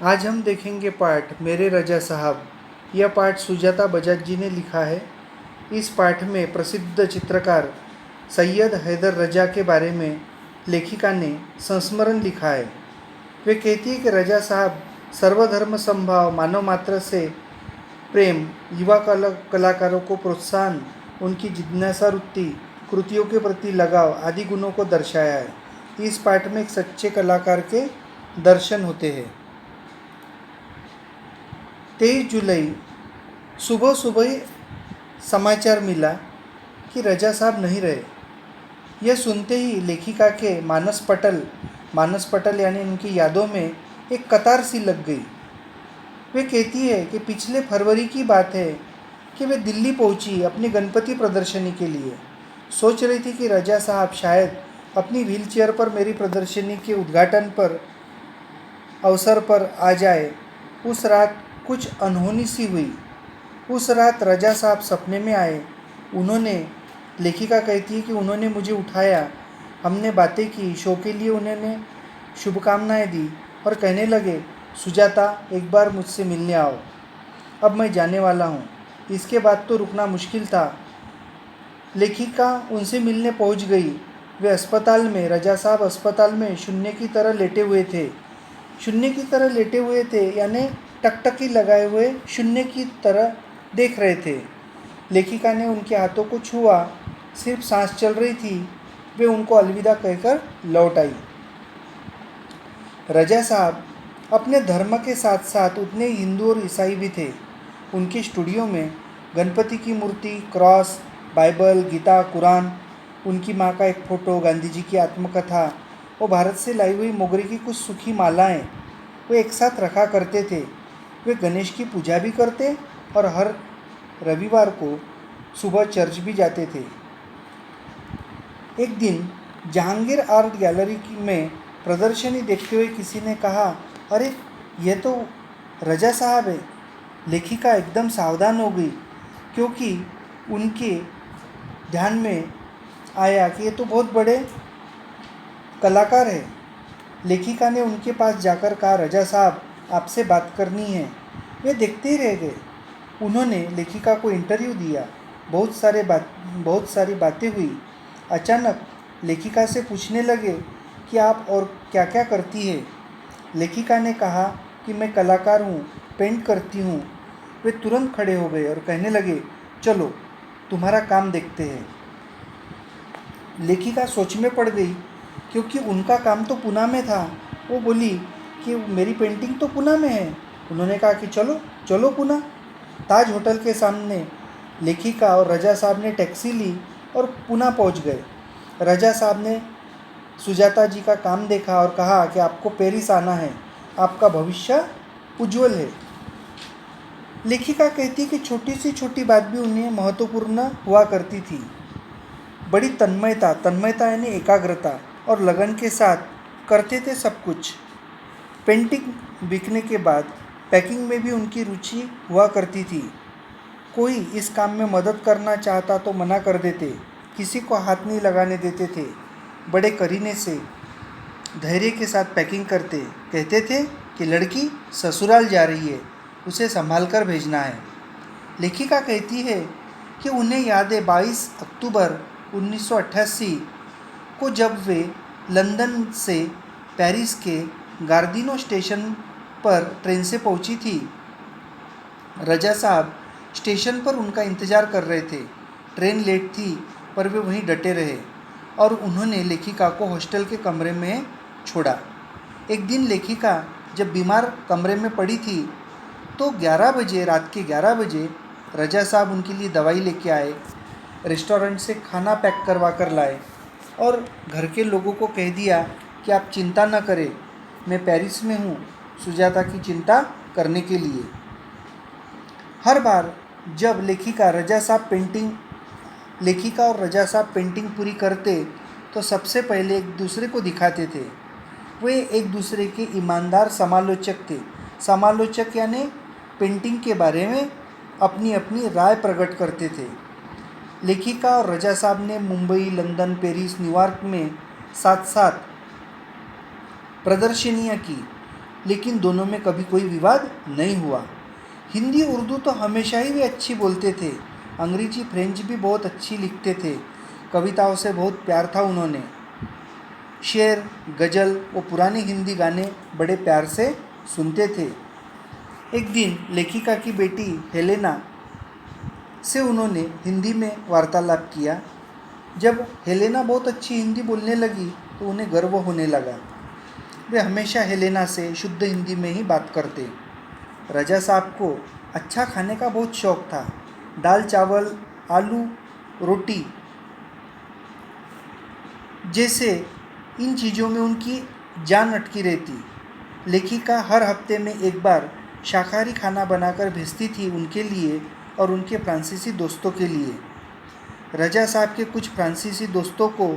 आज हम देखेंगे पाठ मेरे रजा साहब। यह पाठ सुजाता बजाज जी ने लिखा है। इस पाठ में प्रसिद्ध चित्रकार सैयद हैदर रजा के बारे में लेखिका ने संस्मरण लिखा है। वे कहती है कि रजा साहब सर्वधर्म समभाव, मानव मात्र से प्रेम, युवा कलाकारों को प्रोत्साहन, उनकी जिज्ञासा वृत्ति, कृतियों के प्रति लगाव आदि गुणों को दर्शाया है। इस पाठ में एक सच्चे कलाकार के दर्शन होते हैं। 23 जुलाई सुबह सुबह समाचार मिला कि रजा साहब नहीं रहे। यह सुनते ही लेखिका के मानस पटल यानी उनकी यादों में एक कतार सी लग गई। वे कहती है कि पिछले फरवरी की बात है कि वे दिल्ली पहुंची अपनी गणपति प्रदर्शनी के लिए। सोच रही थी कि रजा साहब शायद अपनी व्हीलचेयर पर मेरी प्रदर्शनी के उद्घाटन पर अवसर पर आ जाए। उस रात कुछ अनहोनी सी हुई। उस रात रजा साहब सपने में आए। लेखिका कहती है कि उन्होंने मुझे उठाया, हमने बातें की, शो के लिए उन्होंने शुभकामनाएं दी और कहने लगे, सुजाता एक बार मुझसे मिलने आओ, अब मैं जाने वाला हूँ। इसके बाद तो रुकना मुश्किल था। लेखिका उनसे मिलने पहुँच गई। वे अस्पताल में, रजा साहब अस्पताल में शून्य की तरह लेटे हुए थे यानी टकटकी लगाए हुए शून्य की तरह देख रहे थे। लेखिका ने उनके हाथों को छुआ, सिर्फ सांस चल रही थी। वे उनको अलविदा कहकर लौट आई। रजा साहब अपने धर्म के साथ साथ उतने हिंदू और ईसाई भी थे। उनके स्टूडियो में गणपति की मूर्ति, क्रॉस, बाइबल, गीता, कुरान, उनकी माँ का एक फ़ोटो, गांधी जी की आत्मकथा और भारत से लाई हुई मोगरे की कुछ सूखी मालाएं वे एक साथ रखा करते थे। वे गणेश की पूजा भी करते और हर रविवार को सुबह चर्च भी जाते थे। एक दिन जहांगीर आर्ट गैलरी में प्रदर्शनी देखते हुए किसी ने कहा, अरे ये तो रजा साहब है। लेखिका एकदम सावधान हो गई क्योंकि उनके ध्यान में आया कि ये तो बहुत बड़े कलाकार है। लेखिका ने उनके पास जाकर कहा, रजा साहब आपसे बात करनी है। वे देखते ही रह गए। उन्होंने लेखिका को इंटरव्यू दिया। बहुत सारी बातें हुई। अचानक लेखिका से पूछने लगे कि आप और क्या क्या करती है। लेखिका ने कहा कि मैं कलाकार हूँ, पेंट करती हूँ। वे तुरंत खड़े हो गए और कहने लगे, चलो तुम्हारा काम देखते हैं। लेखिका सोच में पड़ गई क्योंकि उनका काम तो पुणे में था। वो बोली कि मेरी पेंटिंग तो पुणे में है। उन्होंने कहा कि चलो चलो पुणे। ताज होटल के सामने लेखिका और रजा साहब ने टैक्सी ली और पुणे पहुंच गए। रजा साहब ने सुजाता जी का काम देखा और कहा कि आपको पेरिस आना है, आपका भविष्य उज्जवल है। लेखिका कहती कि छोटी सी छोटी बात भी उन्हें महत्वपूर्ण हुआ करती थी। बड़ी तन्मयता यानी एकाग्रता और लगन के साथ करते थे सब कुछ। पेंटिंग बिकने के बाद पैकिंग में भी उनकी रुचि हुआ करती थी। कोई इस काम में मदद करना चाहता तो मना कर देते, किसी को हाथ नहीं लगाने देते थे। बड़े करीने से धैर्य के साथ पैकिंग करते, कहते थे कि लड़की ससुराल जा रही है, उसे संभाल कर भेजना है। लेखिका कहती है कि उन्हें याद है 22 अक्टूबर 1988 को जब वे लंदन से पेरिस के गार्दिनो स्टेशन पर ट्रेन से पहुंची थी। रजा साहब स्टेशन पर उनका इंतज़ार कर रहे थे। ट्रेन लेट थी पर वे वहीं डटे रहे और उन्होंने लेखिका को हॉस्टल के कमरे में छोड़ा। एक दिन लेखिका जब बीमार कमरे में पड़ी थी तो रात के 11 बजे रजा साहब उनके लिए दवाई लेके आए, रेस्टोरेंट से खाना पैक करवा कर लाए और घर के लोगों को कह दिया कि आप चिंता न करें, मैं पेरिस में हूँ सुजाता की चिंता करने के लिए। हर बार जब लेखिका और रजा साहब पेंटिंग पूरी करते तो सबसे पहले एक दूसरे को दिखाते थे। वे एक दूसरे के ईमानदार समालोचक थे। समालोचक यानी पेंटिंग के बारे में अपनी अपनी राय प्रकट करते थे। लेखिका और रजा साहब ने मुंबई, लंदन, पेरिस, न्यूयॉर्क में साथ साथ प्रदर्शनियाँ की। लेकिन दोनों में कभी कोई विवाद नहीं हुआ। हिंदी उर्दू तो हमेशा ही वे अच्छी बोलते थे। अंग्रेजी फ्रेंच भी बहुत अच्छी लिखते थे। कविताओं से बहुत प्यार था उन्होंने। शेर, गज़ल और पुराने हिंदी गाने बड़े प्यार से सुनते थे। एक दिन लेखिका की बेटी हेलेना से उन्होंने हिंदी में वार्तालाप किया। जब हेलेना बहुत अच्छी हिंदी बोलने लगी तो उन्हें गर्व होने लगा। वे हमेशा हेलेना से शुद्ध हिंदी में ही बात करते। रजा साहब को अच्छा खाने का बहुत शौक़ था। दाल चावल, आलू रोटी जैसे इन चीज़ों में उनकी जान अटकी रहती। लेखिका हर हफ्ते में एक बार शाकाहारी खाना बनाकर भेजती थी उनके लिए और उनके फ्रांसीसी दोस्तों के लिए। रजा साहब के कुछ फ्रांसीसी दोस्तों को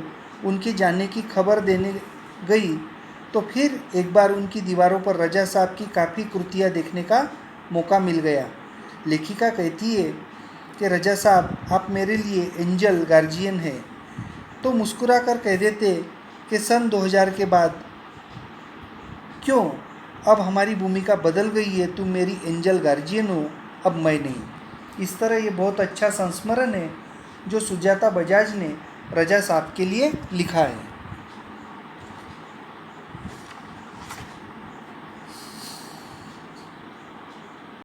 उनके जाने की खबर देने गई तो फिर एक बार उनकी दीवारों पर रजा साहब की काफ़ी कृतियाँ देखने का मौका मिल गया। लेखिका कहती है कि रजा साहब, आप मेरे लिए एंजल गार्जियन हैं। तो मुस्कुरा कर कह देते कि सन 2000 के बाद क्यों, अब हमारी भूमिका बदल गई है, तुम मेरी एंजल गार्जियन हो, अब मैं नहीं। इस तरह ये बहुत अच्छा संस्मरण है जो सुजाता बजाज ने रजा साहब के लिए लिखा है।